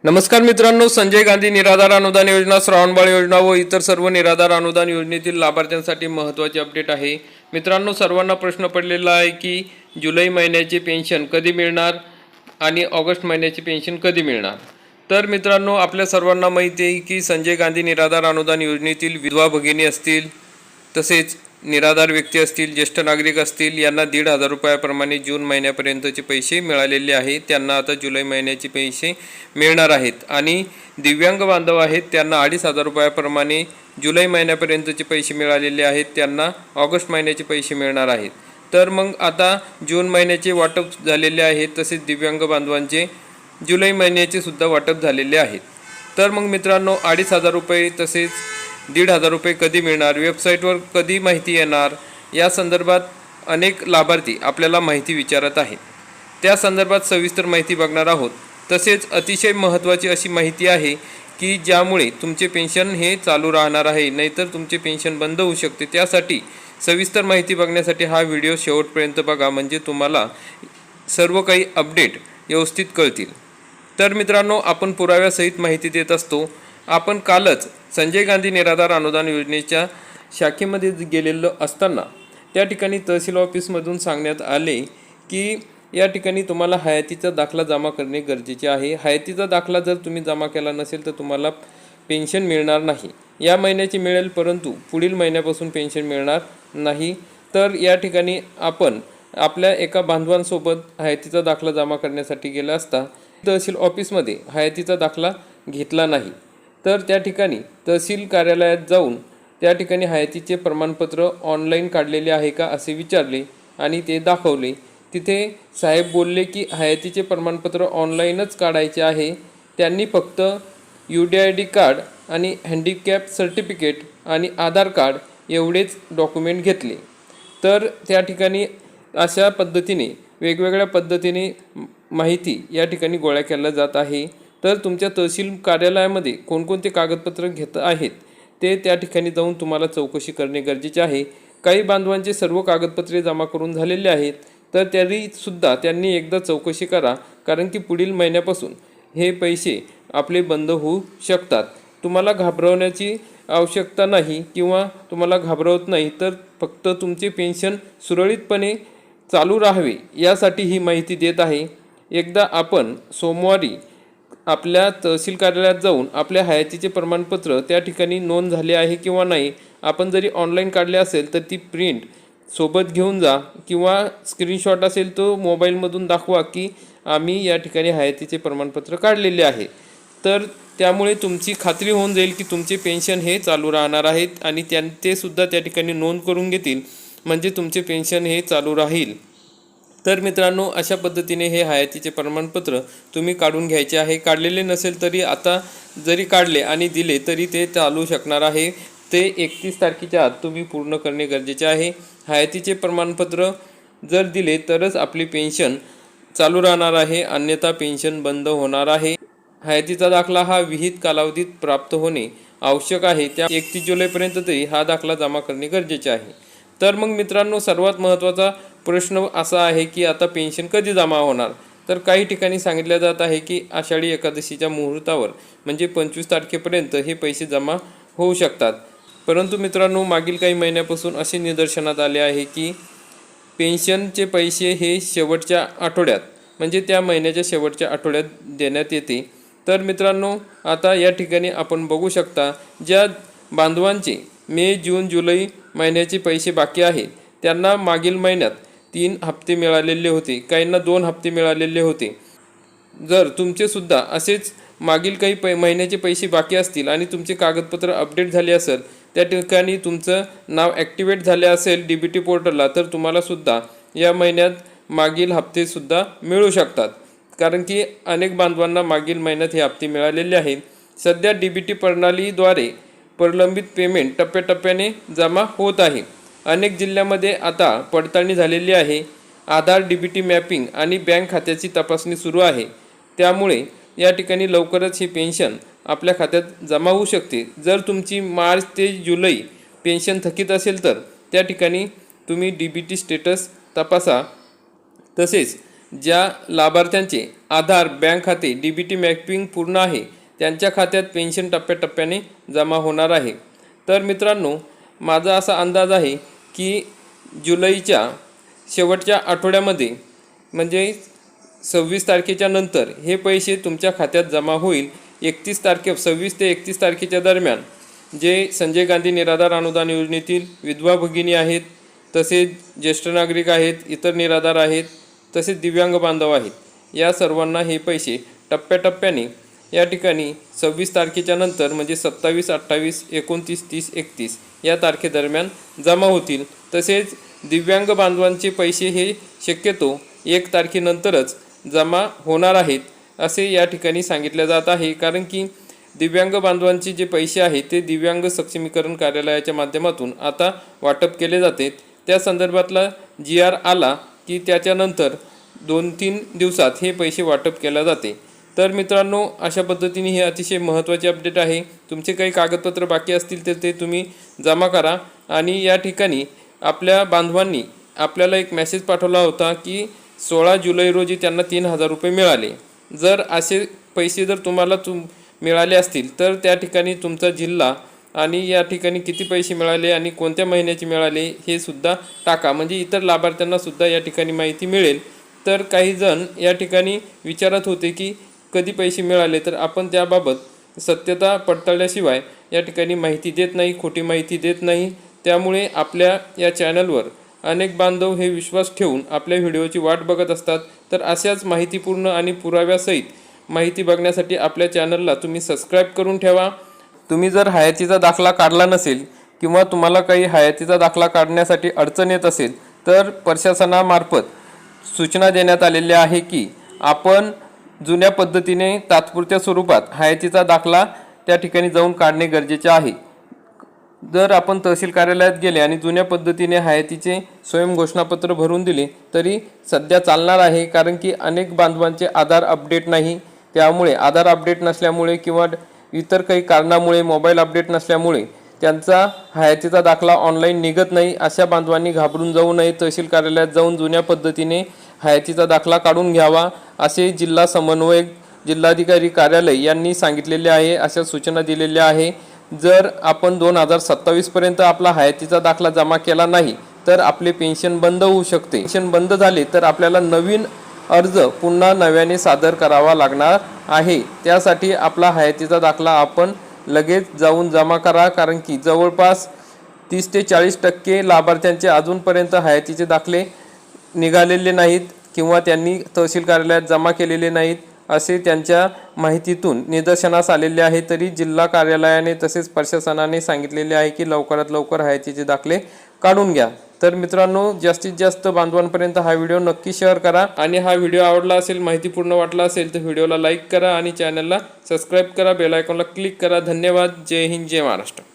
नमस्कार मित्रांनो, संजय गांधी निराधार अनुदान योजना, श्रावणबाळ योजना व इतर सर्व निराधार अनुदान योजनेतील लाभार्थ्यांसाठी महत्त्वाची अपडेट आहे। मित्रांनो, सर्वांना प्रश्न पडलेला आहे की जुलै महिन्याची पेन्शन कधी मिळणार आणि ऑगस्ट महिन्याची पेन्शन कधी मिळणार। तर मित्रांनो, आपल्या सर्वांना माहिती आहे की संजय गांधी निराधार अनुदान योजनेतील विधवा भगिनी असतील, तसेच निराधार व्यक्ती असतील, ज्येष्ठ नागरिक असतील, यांना 1,500 रुपयाप्रमाणे जून महिन्यापर्यंतचे पैसे मिळालेले आहेत। त्यांना आता जुलै महिन्याचे पैसे मिळणार आहेत आणि दिव्यांग बांधव आहेत त्यांना 2,500 रुपयाप्रमाणे जुलै महिन्यापर्यंतचे पैसे मिळालेले आहेत, त्यांना ऑगस्ट महिन्याचे पैसे मिळणार आहेत। तर मग आता जून महिन्याचे वाटप झालेले आहेत, तसेच दिव्यांग बांधवांचे जुलै महिन्याचे सुद्धा वाटप झालेले आहेत। तर मग मित्रांनो, 2,500 रुपये तसेच 1,500 रुपये कधी मिळणार, वेबसाईटवर कधी माहिती येणार, या संदर्भात अनेक लाभार्थी आपल्याला माहिती विचारत आहेत। त्या संदर्भात सविस्तर माहिती बघणार आहोत। तसेच अतिशय महत्त्वाची अशी माहिती आहे की ज्यामुळे तुमचे पेन्शन हे चालू राहणार आहे, नाहीतर तुमचे पेन्शन बंद होऊ शकते। त्यासाठी सविस्तर माहिती बघण्यासाठी हा व्हिडिओ शेवटपर्यंत बघा, म्हणजे तुम्हाला सर्व काही अपडेट व्यवस्थित कळतील। तर मित्रांनो, आपण पुराव्यासहित माहिती देत असतो। आपण कालच संजय गांधी निराधार अनुदान योजनेच्या शाखेमध्ये गेलेलो असताना त्या ठिकाणी तहसील ऑफिसमधून सांगण्यात आले की या ठिकाणी तुम्हाला हयातीचा दाखला जमा करणे गरजेचे आहे। हयातीचा दाखला जर तुम्ही जमा केला नसेल तर तुम्हाला पेन्शन मिळणार नाही। या महिन्याची मिळेल, परंतु पुढील महिन्यापासून पेन्शन मिळणार नाही। तर या ठिकाणी आपण आपल्या एका बांधवांसोबत हयातीचा दाखला जमा करण्यासाठी गेला असता तहसील ऑफिसमध्ये हयातीचा दाखला घेतला नाही। तर त्या ठिकाणी तहसील कार्यालयात जाऊन त्या ठिकाणी हयातीचे प्रमाणपत्र ऑनलाईन काढलेले आहे का असे विचारले आणि ते दाखवले। तिथे साहेब बोलले की हयातीचे प्रमाणपत्र ऑनलाईनच काढायचे आहे, त्यांनी फक्त UDID कार्ड आणि हँडिकॅप सर्टिफिकेट आणि आधार कार्ड एवढेच डॉक्युमेंट घेतले। तर त्या ठिकाणी अशा पद्धतीने वेगवेगळ्या पद्धतीने माहिती या ठिकाणी गोळा केला जात आहे। तर तुमच्या तहसील कार्यालयामध्ये कोणकोणते कागदपत्र घेत आहेत ते त्या ठिकाणी जाऊन तुम्हाला चौकशी करणे गरजेचे आहे। काही बांधवांचे सर्व कागदपत्रे जमा करून झालेले आहेत, तर तरीसुद्धा त्यांनी एकदा चौकशी करा, कारण की पुढील महिन्यापासून हे पैसे आपले बंद होऊ शकतात। तुम्हाला घाबरवण्याची आवश्यकता नाही किंवा तुम्हाला घाबरवत नाही, तर फक्त तुमचे पेन्शन सुरळीतपणे चालू राहावे यासाठी ही माहिती देत आहे। एकदा आपण सोमवारी आपल्या तहसील कार्यालयात जाऊन आपल्या हयातीचे प्रमाणपत्र त्या ठिकाणी नोंद झाले आहे किंवा नाही, आपण जरी ऑनलाईन काढले असेल तर ती प्रिंट सोबत घेऊन जा किंवा स्क्रीनशॉट असेल तो मोबाईलमधून दाखवा की आम्ही या ठिकाणी हयातीचे प्रमाणपत्र काढलेले आहे। तर त्यामुळे तुमची खात्री होऊन जाईल की तुमचे पेन्शन हे चालू राहणार आहेत आणि ते सुद्धा त्या ठिकाणी नोंद करून घेतील, म्हणजे तुमचे पेन्शन हे चालू राहील। तर मित्रांनो, अशा पद्धतीने हे हयातीचे प्रमाणपत्र तुम्ही काढून घ्यायचे आहे। काढलेले नसेल तरी आता जरी काढले आणि दिले तरी ते चालू शकणार आहे। ते 31 तारखेच्या आत तुम्ही पूर्ण करणे गरजेचे आहे। हयातीचे प्रमाणपत्र जर दिले तरच आपली पेन्शन चालू राहणार आहे, अन्यथा पेन्शन बंद होणार आहे। हयातीचा दाखला हा विहित कालावधीत प्राप्त होणे आवश्यक आहे, त्या 31 जुलैपर्यंत तरी हा दाखला जमा करणे गरजेचे आहे। तर मग मित्रांनो, सर्वात महत्त्वाचा प्रश्न असा आहे की आता पेन्शन कधी जमा होणार। तर काही ठिकाणी सांगितलं जात आहे की आषाढी एकादशीच्या मुहूर्तावर म्हणजे 25 तारखेपर्यंत हे पैसे जमा होऊ शकतात। परंतु मित्रांनो, मागील काही महिन्यापासून असे निदर्शनात आले आहे की पेन्शनचे पैसे हे शेवटच्या आठवड्यात म्हणजे त्या महिन्याच्या शेवटच्या आठवड्यात देण्यात येते। तर मित्रांनो, आता या ठिकाणी आपण बघू शकता ज्या बांधवांचे मे, जून, जुलै महिन्याचे पैसे बाकी आहेत त्यांना मागील महिन्यात 3 हप्ते मिळालेले होते, काहींना 2 हप्ते मिळालेले होते। जर तुमचेसुद्धा असेच मागील काही महिन्याचे पैसे बाकी असतील आणि तुमचे कागदपत्र अपडेट झाले असेल, त्या ठिकाणी तुमचं नाव ॲक्टिवेट झाले असेल DBT पोर्टलला, तर तुम्हालासुद्धा या महिन्यात मागील हप्तेसुद्धा मिळू शकतात, कारण की अनेक बांधवांना मागील महिन्यात हे हप्ते मिळालेले आहेत। सध्या DBT प्रणालीद्वारे प्रलंबित पेमेंट टप्प्याटप्प्याने जमा होत आहे। अनेक जिल्ह्यामध्ये आता पडताळणी झालेली आहे। आधार, DBT मॅपिंग आणि बँक खात्याची तपासणी सुरू आहे, त्यामुळे या ठिकाणी लवकरच ही पेन्शन आपल्या खात्यात जमा होऊ शकते। जर तुमची मार्च ते जुलै पेन्शन थकीत असेल तर त्या ठिकाणी तुम्ही DBT स्टेटस तपासा। तसेच ज्या लाभार्थ्यांचे आधार, बँक खाते, DBT मॅपिंग पूर्ण आहे त्यांच्या खात्यात पेन्शन टप्प्याटप्प्याने जमा होणार आहे। तर मित्रांनो, माझा असा अंदाज आहे की जुलैच्या शेवटच्या आठवड्यामध्ये म्हणजे 26 तारखेच्या नंतर हे पैसे तुमच्या खात्यात जमा होईल। 26 ते 31 तारखेच्या दरम्यान जे संजय गांधी निराधार अनुदान योजनेतील विधवा भगिनी आहेत, तसेच ज्येष्ठ नागरिक आहेत, इतर निराधार आहेत, तसेच दिव्यांग बांधव आहेत, या सर्वांना हे पैसे टप्प्याटप्प्याने या ठिकाणी 26 तारखेच्या नंतर म्हणजे 27, 28, 29, 30, 31 या तारखेदरम्यान जमा होतील। तसेच दिव्यांग बांधवांचे पैसे हे शक्यतो 1 तारखेनंतरच जमा होणार आहेत असे या ठिकाणी सांगितले जात आहे। कारण की दिव्यांग बांधवांचे जे पैसे आहेत ते दिव्यांग सक्षमीकरण कार्यालयाच्या माध्यमातून आता वाटप केले जाते। त्या संदर्भातला GR आला की त्याच्यानंतर 2-3 दिवसात हे पैसे वाटप केले जाते। तर मित्रांनो, अशा पद्धतीने हे अतिशय महत्त्वाचे अपडेट आहे। तुमचे काही कागदपत्र बाकी असतील तर ते तुम्ही जमा करा। आणि या ठिकाणी आपल्या बांधवांनी आपल्याला एक मेसेज पाठवला होता की 16 जुलै रोजी त्यांना 3,000 रुपये मिळाले। जर असे पैसे जर तुम्हाला मिळाले असतील तर त्या ठिकाणी तुमचा जिल्हा आणि या ठिकाणी किती पैसे मिळाले आणि कोणत्या महिन्याचे मिळाले हे सुद्धा टाका, म्हणजे इतर लाभार्थ्यांना सुद्धा या ठिकाणी माहिती मिळेल। तर काही जण या ठिकाणी विचारत होते की कधी पैसे मिळाले, तर आपण त्याबाबत सत्यता पडताळल्याशिवाय या ठिकाणी माहिती देत नाही, खोटी माहिती देत नाही। त्यामुळे आपल्या या चॅनलवर अनेक बांधव हे विश्वास ठेवून आपल्या व्हिडिओची वाट बघत असतात। तर अशाच माहितीपूर्ण आणि पुराव्यासहित माहिती बघण्यासाठी आपल्या चॅनलला तुम्ही सबस्क्राईब करून ठेवा। तुम्ही जर हयातीचा दाखला काढला नसेल किंवा तुम्हाला काही हयातीचा दाखला काढण्यासाठी अडचण येत असेल तर प्रशासनामार्फत सूचना देण्यात आलेल्या आहे की आपण जुन्या पद्धतीने तात्पुरत्या स्वरूपात हयातीचा दाखला त्या ठिकाणी जाऊन काढणे गरजेचे आहे। जर आपण तहसील कार्यालयात गेले आणि जुन्या पद्धतीने हयातीचे स्वयं घोषणापत्र भरून दिले तरी सध्या चालणार आहे। कारण की अनेक बांधवांचे आधार अपडेट नाही, त्यामुळे आधार अपडेट नसल्यामुळे किंवा इतर काही कारणामुळे मोबाईल अपडेट नसल्यामुळे त्यांचा हयातीचा दाखला ऑनलाईन निघत नाही। अशा बांधवांनी घाबरून जाऊ नये, तहसील कार्यालयात जाऊन जुन्या पद्धतीने हयातीचा दाखला काढून घ्यावा असे जिल्हा समन्वयक, जिल्हाधिकारी कार्यालय यांनी सांगितलेले आहे, अशा सूचना दिलेल्या आहे। जर आपण 2027 पर्यंत आपला हयातीचा दाखला जमा केला नाही तर आपले पेन्शन बंद होऊ शकते। पेन्शन बंद झाले तर आपल्याला नवीन अर्ज पुन्हा नव्याने सादर करावा लागणार आहे। त्यासाठी आपला हयातीचा दाखला आपण लगेच जाऊन जमा करा। कारण की जवळपास 30 ते 40% लाभार्थ्यांचे अजूनपर्यंत हयातीचे दाखले निघालेले नाहीत किंवा त्यांनी तहसील कार्यालयात जमा केलेले नाहीत असे त्यांच्या माहितीतून निदर्शनास आलेले आहे। तरी जिल्हा कार्यालयाने तसेच प्रशासनाने सांगितलेले आहे की लवकरात लवकर हयातीचे दाखले काढून घ्या। तर मित्रांनो, जास्तीत जास्त बांधवांपर्यंत हा व्हिडिओ नक्की शेअर करा आणि हा व्हिडिओ आवडला असेल, माहितीपूर्ण वाटला असेल तर व्हिडिओला लाईक करा आणि चॅनलला सबस्क्राईब करा, बेल आयकॉनला क्लिक करा। धन्यवाद। जय हिंद, जय महाराष्ट्र।